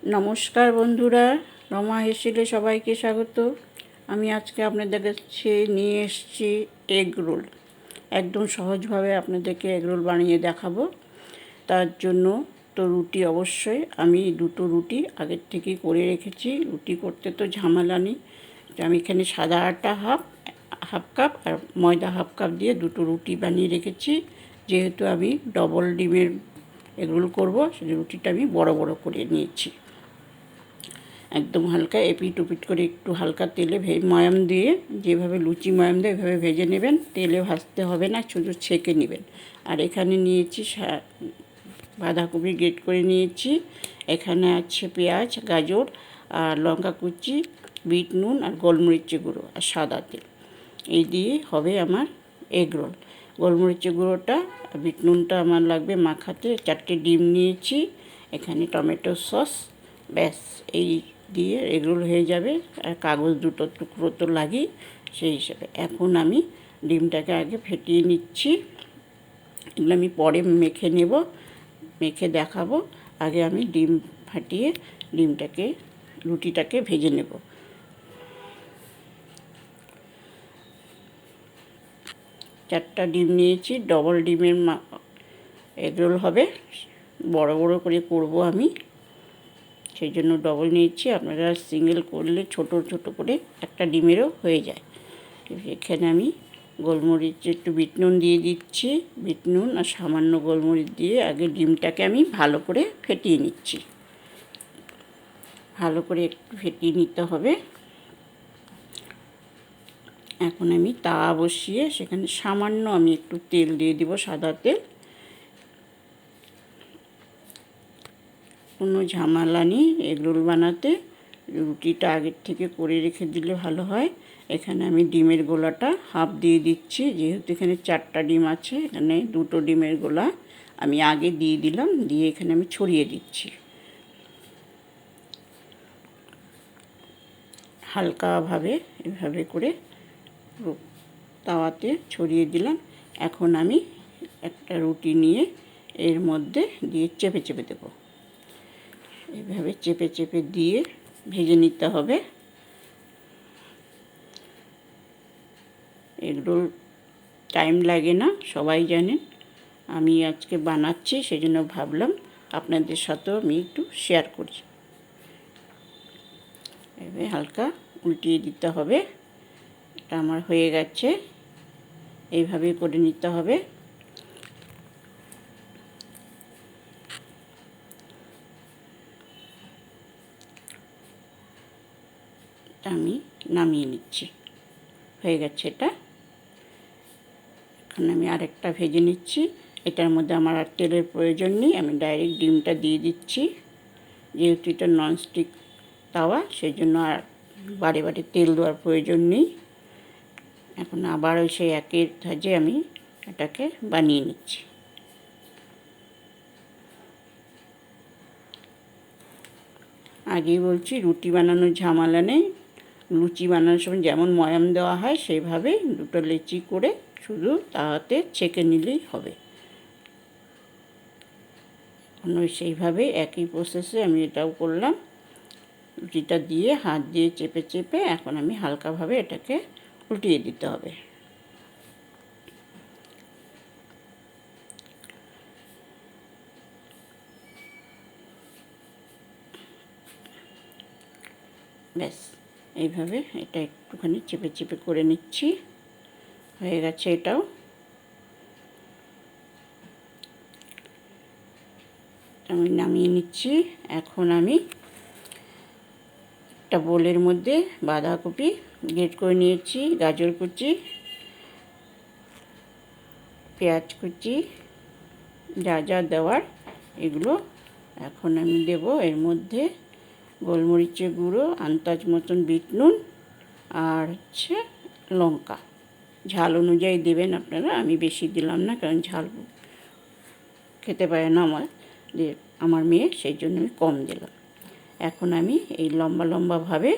নমস্কার বন্ধুরা, রমা হেসেলে সবাইকে স্বাগত। আমি আজকে আপনাদের কাছে নিয়ে এসেছি এগ রোল। একদম সহজভাবে আপনাদেরকে এগ রোল বানিয়ে দেখাবো। তার জন্য তো রুটি অবশ্যই, আমি দুটো রুটি আগের থেকেই করে রেখেছি। রুটি করতে তো ঝামেলা নেই। আমি এখানে সাদা আটা হাফ কাপ আর ময়দা হাফ কাপ দিয়ে দুটো রুটি বানিয়ে রেখেছি। যেহেতু আমি ডবল ডিমের এগ রোল করবো, সেই রুটিটা আমি বড় বড় করে নিয়েছি। একদম হালকা এপিট ওপিট করে একটু হালকা তেলে ময়াম দিয়ে, যেভাবে লুচি ময়াম দেয় এভাবে ভেজে নেবেন। তেলে ভাজতে হবে না, শুধু ছেঁকে নেবেন। আর এখানে নিয়েছি বাঁধাকপি গ্রেট করে নিয়েছি। এখানে আছে পেঁয়াজ, গাজর আর লঙ্কা কুচি, বিট নুন আর গোলমরিচের গুঁড়ো আর সাদা তেল। এই দিয়ে হবে আমার এগ রোল। গোলমরিচের গুঁড়োটা আর বিট নুনটা আমার লাগবে মাখাতে। 4টে ডিম নিয়েছি, এখানে টমেটো সস, ব্যাস এই দিয়ে এগ রোল হয়ে যাবে। আর কাগজ দুটো টুকরো তো লাগেই, সেই হিসাবে এখন আমি ডিমটাকে আগে ফেটিয়ে নিচ্ছি। এগুলো আমি পরে মেখে নেব, মেখে দেখাবো। আগে আমি ডিম ফাটিয়ে রুটিটাকে ভেজে নেব। চারটা ডিম নিয়েছি, ডবল ডিমের এগ রোল হবে, বড় বড় করে করব আমি, সেই জন্য ডবল নিয়েছি। আপনারা সিঙ্গেল করলে ছোট ছোট করে একটা ডিমেরও হয়ে যায়। এখানে আমি গোলমরিচ একটু বিট নুন দিয়ে দিচ্ছি। বিট নুন আর সামান্য গোলমরিচ দিয়ে আগে ডিমটাকে আমি ভালো করে ফেটিয়ে নিচ্ছি। ভালো করে একটু ফেটিয়ে নিতে হবে। এখন আমি তাওয়া বসিয়ে সেখানে সামান্য আমি একটু তেল দিয়ে দিব, সাদা তেল। কোনো ঝামেলা নেই এগ রোল বানাতে, রুটিটা আগের থেকে করে রেখে দিলে ভালো হয়। এখানে আমি ডিমের গোলাটা হাফ দিয়ে দিচ্ছি, যেহেতু এখানে 4টা ডিম আছে, এখানে দুটো ডিমের গোলা আমি আগে দিয়ে দিলাম, দিয়ে এখানে আমি ছড়িয়ে দিচ্ছি হালকাভাবে, এভাবে করে তাওয়াতে ছড়িয়ে দিলাম। এখন আমি একটা রুটি নিয়ে এর মধ্যে দিয়ে চেপে চেপে দেবো। এভাবে চেপে চেপে দিয়ে ভেজে নিতে হবে। এগ রোল টাইম লাগে না, সবাই জানেন। আমি আজকে বানাচ্ছি, সেই জন্য ভাবলাম আপনাদের সাথেও আমি একটু শেয়ার করি। এভাবে হালকা উল্টিয়ে দিতে হবে। এটা আমার হয়ে গেছে, এইভাবে করে নিতে হবে। আমি নামিয়ে নিচ্ছি, হয়ে গেছে এটা। এখন আমি আরেকটা ভেজে নিচ্ছি। এটার মধ্যে আমার আর তেলের প্রয়োজন নেই, আমি ডাইরেক্ট ডিমটা দিয়ে দিচ্ছি। যেহেতু এটা ননস্টিক তাওয়া, সেই জন্য আর বারে বারে তেল দেওয়ার প্রয়োজন নেই। এখন আবার ওই সেই একই ধাঁচে আমি এটাকে বানিয়ে নিচ্ছি। আগেই বলছি, রুটি বানানোর ঝামেলা নেই। লুচি বানানোর সময় যেমন ময়াম দেওয়া হয় সেইভাবে দুটো লেচি করে শুধু তাওয়াতে ছেঁকে নিলেই হবে। সেইভাবে একই প্রসেসে আমি এটাও করলাম। রুটিটা দিয়ে হাত দিয়ে চেপে চেপে এখন আমি হালকাভাবে এটাকে উল্টিয়ে দিতে হবে। ব্যাস এইভাবে এটা একটুখানি চেপে চেপে করে নিচ্ছি, হয়ে গেছে এটাও। আমি নামিয়ে নিচ্ছি। এখন আমি একটা বোলের মধ্যে বাঁধাকপি গ্রেট করে নিয়েছি, গাজর কুচি, পেঁয়াজ কুচি, যা যা দেওয়ার এগুলো এখন আমি দেব। এর মধ্যে গোলমরিচের গুঁড়ো, আন্দাজ মতন বিট নুন আর হচ্ছে লঙ্কা, ঝাল অনুযায়ী দেবেন আপনারা। আমি বেশি দিলাম না, কারণ ঝাল খেতে পারে না আমার মেয়ে, সেই জন্য আমি কম দিলাম। এখন আমি এই লম্বা লম্বাভাবে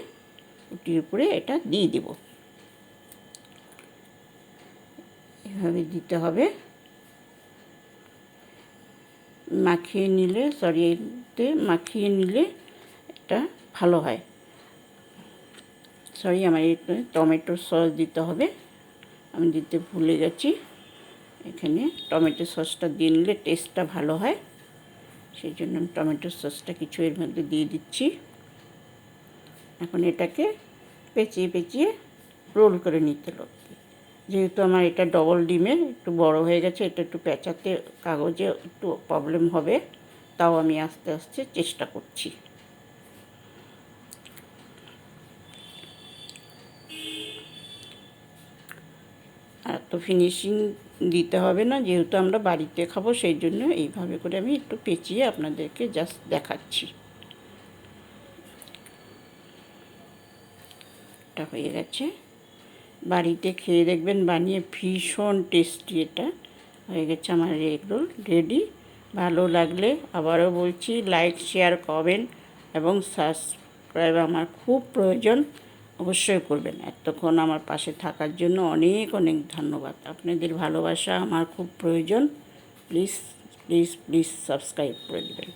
রুটির উপরে এটা দিয়ে দেব। এভাবে দিতে হবে। মাখিয়ে নিলে টেস্টটা ভালো হয়। সরি, আমার একটু টমেটো সস দিতে হবে, আমি দিতে ভুলে গেছি। এখানে টমেটো সসটা দিলে টেস্টটা ভালো হয়, সেই জন্য আমি টমেটো সসটা কিছু এর মধ্যে দিয়ে দিচ্ছি। এখন এটাকে পেঁচিয়ে পেঁচিয়ে রোল করে নিতে হবে। যেহেতু আমার এটা ডবল ডিমের একটু বড় হয়ে গেছে, এটা একটু পেঁচাতে কাগজে একটু প্রবলেম হবে, তাও আমি আস্তে আস্তে চেষ্টা করছি। আর তো ফিনিশিং দিতে হবে না, যেহেতু আমরা বাড়িতে খাবো, সেই জন্য এইভাবে করে আমি একটু পেঁচিয়ে আপনাদেরকে জাস্ট দেখাচ্ছি। এটা হয়ে গেছে, বাড়িতে খেয়ে দেখবেন, বানিয়ে ভীষণ টেস্টি। এটা হয়ে গেছে আমার এগ রোল রেডি। ভালো লাগলে আবারও বলছি, লাইক, শেয়ার, কমেন্ট এবং সাবস্ক্রাইব আমার খুব প্রয়োজন, অবশ্যই করবেন। এতক্ষণ আমার পাশে থাকার জন্য অনেক অনেক ধন্যবাদ। আপনাদের ভালোবাসা আমার খুব প্রয়োজন। প্লিজ প্লিজ প্লিজ সাবস্ক্রাইব করে দেবেন।